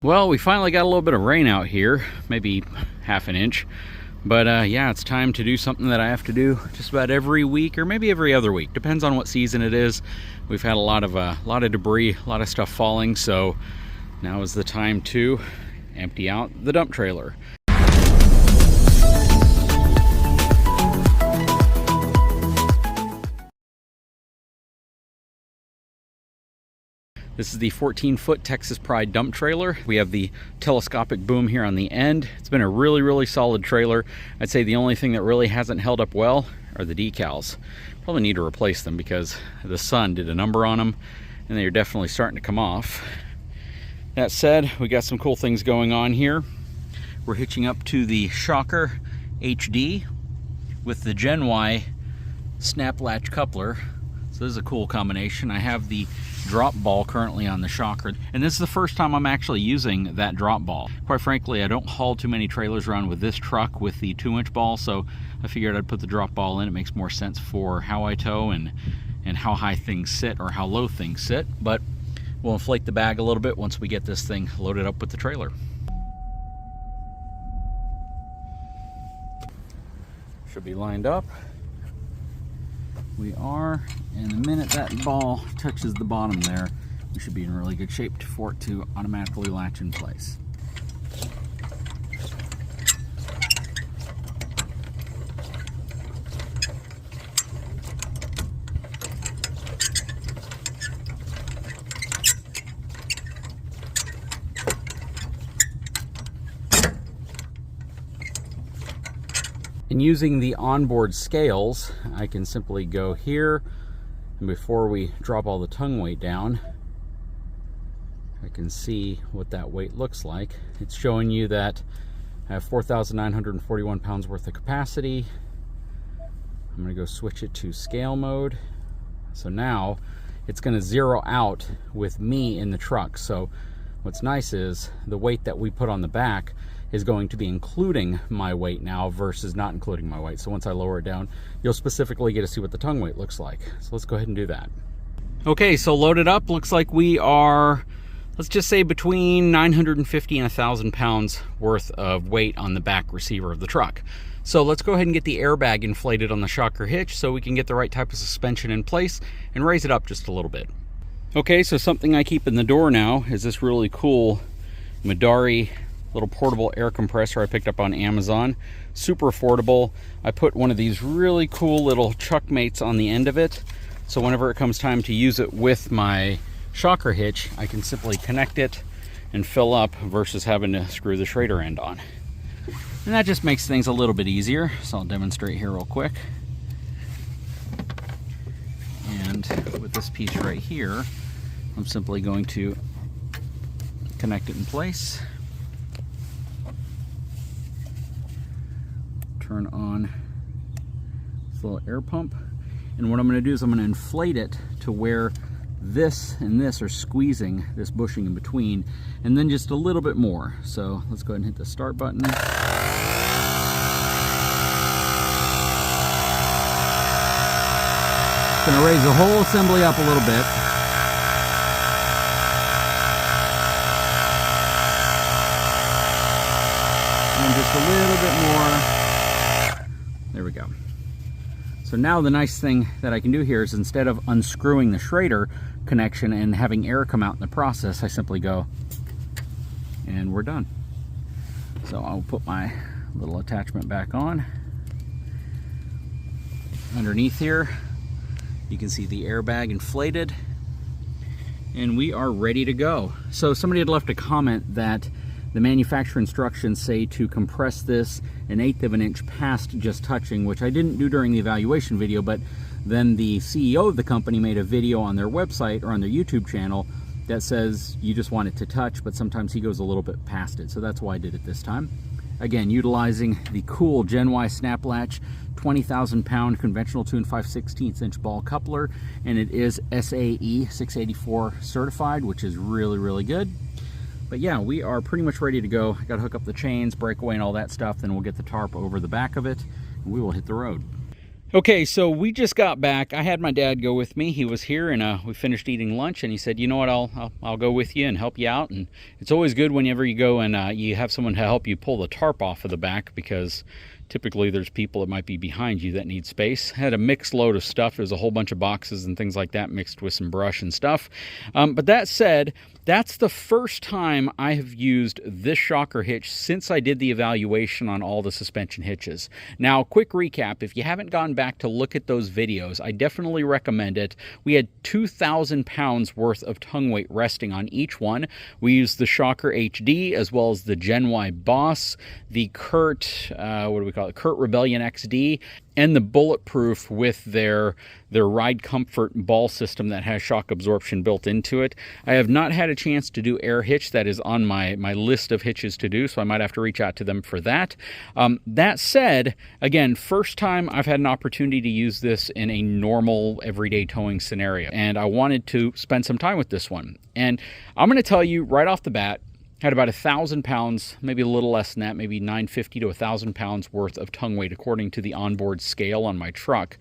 Well, we finally got a little bit of rain out here, maybe half an inch. But yeah, it's time to do something that I have to do just about every week, or maybe every other week. Depends on what season it is. We've had a lot of debris, a lot of stuff falling, so now is the time to empty out the dump trailer. This is the 14-foot Texas Pride dump trailer. We have the telescopic boom here on the end. It's been a really solid trailer. I'd say the only thing that really hasn't held up well are the decals. Probably need to replace them because the sun did a number on them and they're definitely starting to come off. That said, we got some cool things going on here. We're hitching up to the Shocker HD with the Gen Y snap latch coupler. So this is a cool combination. I have the drop ball currently on the Shocker, and this is the first time I'm actually using that drop ball. Quite frankly, I don't haul too many trailers around with this truck with the 2-inch ball, so I figured I'd put the drop ball in. It makes more sense for how I tow and how high things sit or how low things sit. But we'll inflate the bag a little bit once we get this thing loaded up with the trailer. Should be lined up. We are, and the minute that ball touches the bottom there, we should be in really good shape for it to automatically latch in place. And using the onboard scales, I can simply go here, and before we drop all the tongue weight down, I can see what that weight looks like. It's showing you that I have 4,941 pounds worth of capacity. I'm going to go switch it to scale mode. So now it's going to zero out with me in the truck. So what's nice is the weight that we put on the back is going to be including my weight now versus not including my weight. So once I lower it down, you'll specifically get to see what the tongue weight looks like. So let's go ahead and do that. Okay, so loaded up, looks like we are, let's just say between 950 and 1,000 pounds worth of weight on the back receiver of the truck. So let's go ahead and get the airbag inflated on the Shocker hitch so we can get the right type of suspension in place and raise it up just a little bit. Okay, so something I keep in the door now is this really cool Midari little portable air compressor I picked up on Amazon. Super affordable. I put one of these really cool little chuck mates on the end of it, so whenever it comes time to use it with my Shocker hitch, I can simply connect it and fill up versus having to screw the Schrader end on. And that just makes things a little bit easier. So I'll demonstrate here real quick. And with this piece right here, I'm simply going to connect it in place. Turn on this little air pump, and what I'm going to do is I'm going to inflate it to where this and this are squeezing this bushing in between, and then just a little bit more. So let's go ahead and hit the start button. It's going to raise the whole assembly up a little bit. And just a little bit more. There we go. So now the nice thing that I can do here is, instead of unscrewing the Schrader connection and having air come out in the process, I simply go and we're done. So I'll put my little attachment back on. Underneath here, you can see the airbag inflated, and we are ready to go. So somebody had left a comment that the manufacturer instructions say to compress this 1/8 of an inch past just touching, which I didn't do during the evaluation video, but then the CEO of the company made a video on their website or on their YouTube channel that says you just want it to touch, but sometimes he goes a little bit past it. So that's why I did it this time. Again, utilizing the cool Gen Y snap latch 20,000 pound conventional 2 5/16 inch ball coupler, and it is SAE 684 certified, which is really good. But yeah, we are pretty much ready to go. I gotta hook up the chains, breakaway, and all that stuff, then we'll get the tarp over the back of it, and we will hit the road. Okay, so we just got back. I had my dad go with me. He was here, and we finished eating lunch, and he said, "You know what? I'll go with you and help you out." And it's always good whenever you go and you have someone to help you pull the tarp off of the back, because typically there's people that might be behind you that need space. Had a mixed load of stuff. There's a whole bunch of boxes and things like that mixed with some brush and stuff. But that said, that's the first time I have used this Shocker hitch since I did the evaluation on all the suspension hitches. Now, quick recap, if you haven't gone back to look at those videos, I definitely recommend it. We had 2,000 pounds worth of tongue weight resting on each one. We used the Shocker HD as well as the Gen Y Boss, the CURT, what do we call it, CURT Rebellion XD, and the Bulletproof with their ride comfort ball system that has shock absorption built into it. I have not had a chance to do air hitch. That is on my list of hitches to do, so I might have to reach out to them for that. That said, again, first time I've had an opportunity to use this in a normal everyday towing scenario, and I wanted to spend some time with this one. And I'm going to tell you right off the bat, had about 1,000 pounds, maybe a little less than that, maybe 950 to 1,000 pounds worth of tongue weight according to the onboard scale on my truck,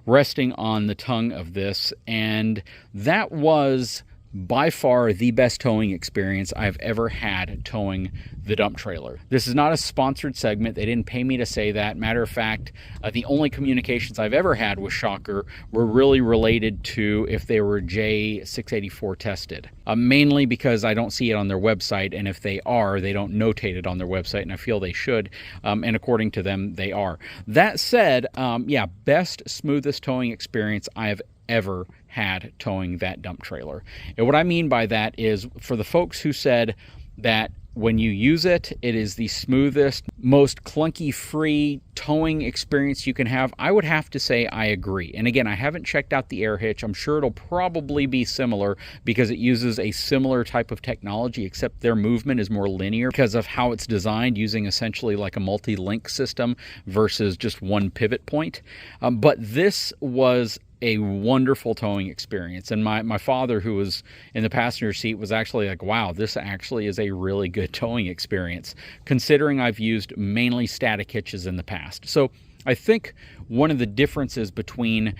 resting on the tongue of this. And that was by far the best towing experience I've ever had towing the dump trailer. This is not a sponsored segment. They didn't pay me to say that. Matter of fact, the only communications I've ever had with Shocker were really related to if they were J684 tested. Mainly because I don't see it on their website, and if they are, they don't notate it on their website, and I feel they should, and according to them, they are. That said, yeah, best, smoothest towing experience I have ever had towing that dump trailer. And what I mean by that is, for the folks who said that when you use it, it is the smoothest, most clunky-free towing experience you can have, I would have to say I agree. And again, I haven't checked out the air hitch. I'm sure it'll probably be similar because it uses a similar type of technology, except their movement is more linear because of how it's designed, using essentially like a multi-link system versus just one pivot point. But this was a wonderful towing experience, and my father, who was in the passenger seat, was actually like, wow, this actually is a really good towing experience, considering I've used mainly static hitches in the past. So I think one of the differences between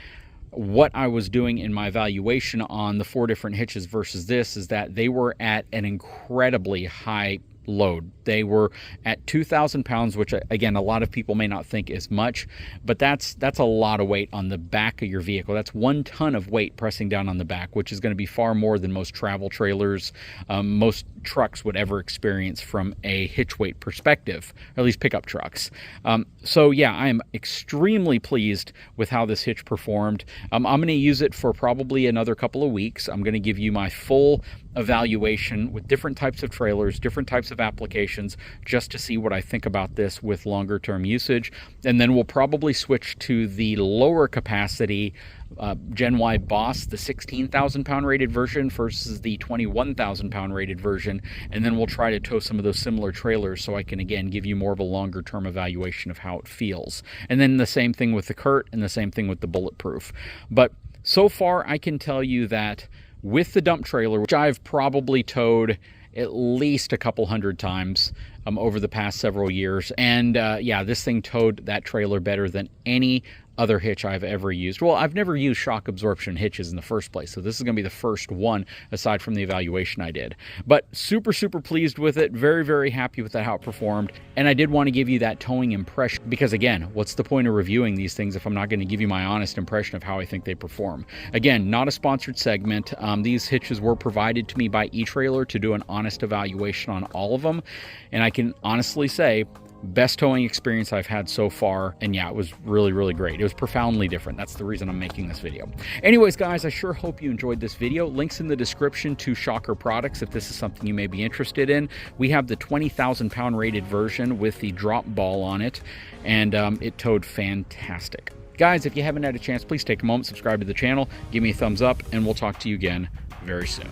what I was doing in my evaluation on the 4 different hitches versus this is that they were at an incredibly high load. They were at 2,000 pounds, which again, a lot of people may not think is much, but that's a lot of weight on the back of your vehicle. That's 1 ton of weight pressing down on the back, which is going to be far more than most travel trailers, most trucks would ever experience from a hitch weight perspective, or at least pickup trucks. So yeah, I am extremely pleased with how this hitch performed. I'm going to use it for probably another couple of weeks. I'm going to give you my full evaluation with different types of trailers, different types of applications, just to see what I think about this with longer term usage. And then we'll probably switch to the lower capacity Gen Y Boss, the 16,000 pound rated version versus the 21,000 pound rated version. And then we'll try to tow some of those similar trailers so I can, again, give you more of a longer term evaluation of how it feels. And then the same thing with the CURT and the same thing with the Bulletproof. But so far, I can tell you that with the dump trailer, which I've probably towed at least a couple hundred times over the past several years, and yeah, this thing towed that trailer better than any other hitch I've ever used. Well, I've never used shock absorption hitches in the first place, so this is going to be the first one aside from the evaluation I did. But super, super pleased with it. Very, very happy with how it performed. And I did want to give you that towing impression because, again, what's the point of reviewing these things if I'm not going to give you my honest impression of how I think they perform? Again, not a sponsored segment. These hitches were provided to me by eTrailer to do an honest evaluation on all of them. And I can honestly say, best towing experience I've had so far. And yeah, it was really, really great. It was profoundly different. That's the reason I'm making this video. Anyways, guys, I sure hope you enjoyed this video. Links in the description to Shocker products if this is something you may be interested in. We have the 20,000 pound rated version with the drop ball on it, and it towed fantastic. Guys, if you haven't had a chance, please take a moment, subscribe to the channel, give me a thumbs up, and we'll talk to you again very soon.